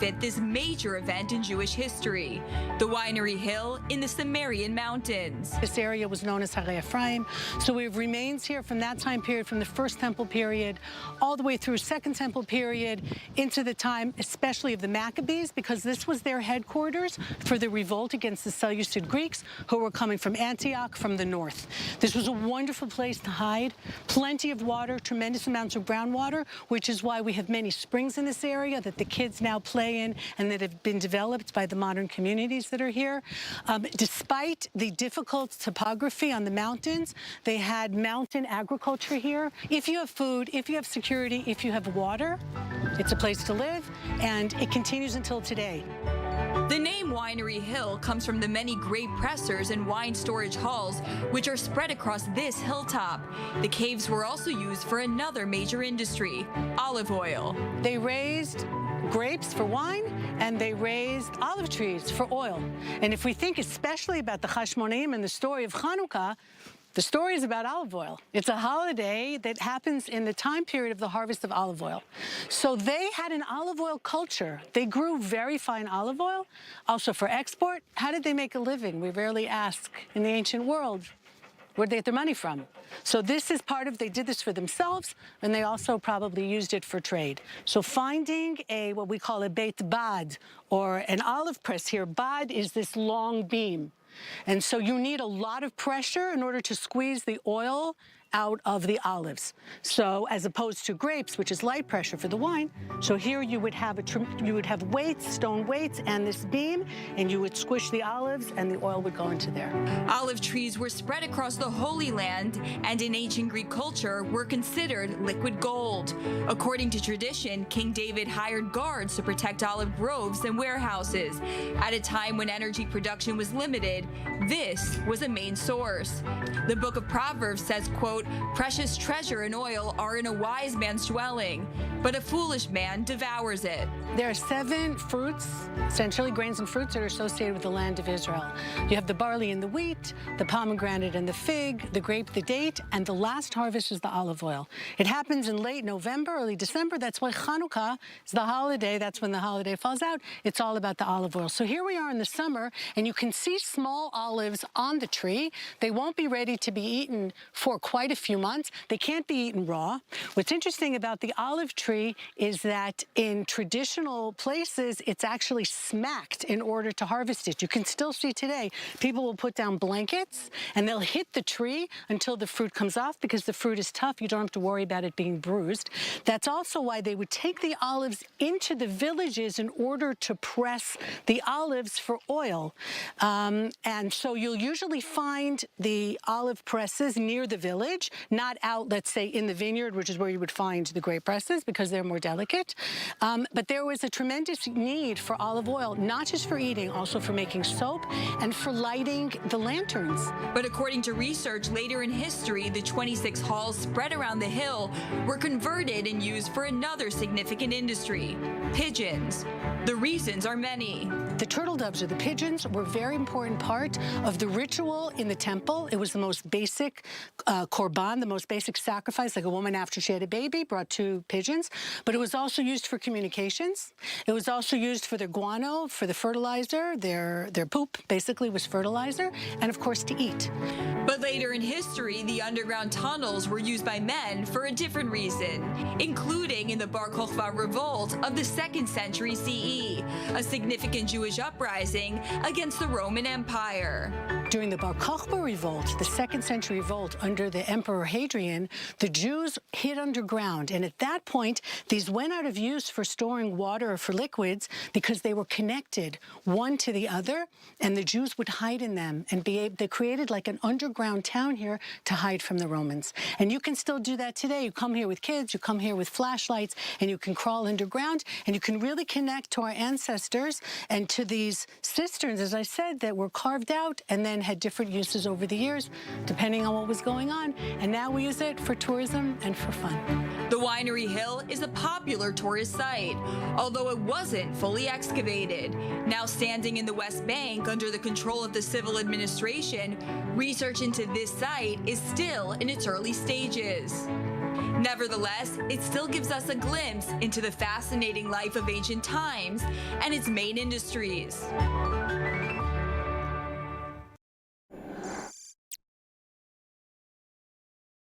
fit this major event in Jewish history, the Winery Hill in the Samarian Mountains. This area was known as Harei Ephraim, so we have remains here from that time period, from the First Temple period, all the way through Second Temple period, into the time especially of the Maccabees, because this was their headquarters for the revolt against the Seleucid Greeks, who were coming from Antioch from the north. This was a wonderful place to hide, plenty of water, tremendous amounts of groundwater, which is why we have many springs in this area that the kids now play in and that have been developed by the modern communities that are here. Despite the difficult topography on the mountains, they had mountain agriculture here. If you have food, if you have security, if you have water, it's a place to live, and it continues until today. The name Winery Hill comes from the many grape pressers and wine storage halls, which are spread across this hilltop. The caves were also used for another major industry, olive oil. They raised grapes for wine, and they raised olive trees for oil. And if we think especially about the Hashmonaim and the story of Hanukkah, the story is about olive oil. It's a holiday that happens in the time period of the harvest of olive oil. So they had an olive oil culture. They grew very fine olive oil, also for export. How did they make a living? We rarely ask in the ancient world. Where'd they get their money from? So this is part of, they did this for themselves, and they also probably used it for trade. So finding what we call a beit bad, or an olive press here. Bad is this long beam. And so you need a lot of pressure in order to squeeze the oil out of the olives. So as opposed to grapes, which is light pressure for the wine, so here you would have weights, stone weights, and this beam, and you would squish the olives, and the oil would go into there. Olive trees were spread across the Holy Land, and in ancient Greek culture were considered liquid gold. According to tradition, King David hired guards to protect olive groves and warehouses. At a time when energy production was limited, this was a main source. The book of Proverbs says, quote, "Precious treasure and oil are in a wise man's dwelling, but a foolish man devours it." There are 7 fruits, essentially grains and fruits, that are associated with the land of Israel. You have the barley and the wheat, the pomegranate and the fig, the grape, the date, and the last harvest is the olive oil. It happens in late November, early December. That's why Hanukkah is the holiday. That's when the holiday falls out. It's all about the olive oil. So here we are in the summer, and you can see small olives on the tree. They won't be ready to be eaten for quite a few months. They can't be eaten raw. What's interesting about the olive tree is that in traditional places, it's actually smacked in order to harvest it. You can still see today, people will put down blankets and they'll hit the tree until the fruit comes off, because the fruit is tough. You don't have to worry about it being bruised. That's also why they would take the olives into the villages in order to press the olives for oil. And so you'll usually find the olive presses near the village, not out, let's say, in the vineyard, which is where you would find the grape presses because they're more delicate. But there was a tremendous need for olive oil, not just for eating, also for making soap and for lighting the lanterns. But according to research later in history, the 26 halls spread around the hill were converted and used for another significant industry, pigeons. The reasons are many. The turtle doves, or the pigeons, were a very important part of the ritual in the temple. It was the most basic korban, the most basic sacrifice. Like a woman after she had a baby brought 2 pigeons. But it was also used for communications. It was also used for their guano, for the fertilizer. Their poop basically was fertilizer, and of course to eat. But later in history, the underground tunnels were used by men for a different reason, including in the Bar Kokhba revolt of the 2nd century CE, a significant Jewish uprising against the Roman Empire. During the Bar Kokhba revolt, the 2nd century revolt under the Emperor Hadrian, the Jews hid underground. And at that point, these went out of use for storing water or for liquids because they were connected one to the other, and the Jews would hide in them and they created like an underground town here to hide from the Romans. And you can still do that today. You come here with kids, you come here with flashlights, and you can crawl underground, and you can really connect to our ancestors and to these cisterns, as I said, that were carved out and then had different uses over the years, depending on what was going on. And now we use it for tourism and for fun. The Winery Hill is a popular tourist site, although it wasn't fully excavated. Now standing in the West Bank under the control of the civil administration, research into this site is still in its early stages. Nevertheless, it still gives us a glimpse into the fascinating life of ancient times and its main industries.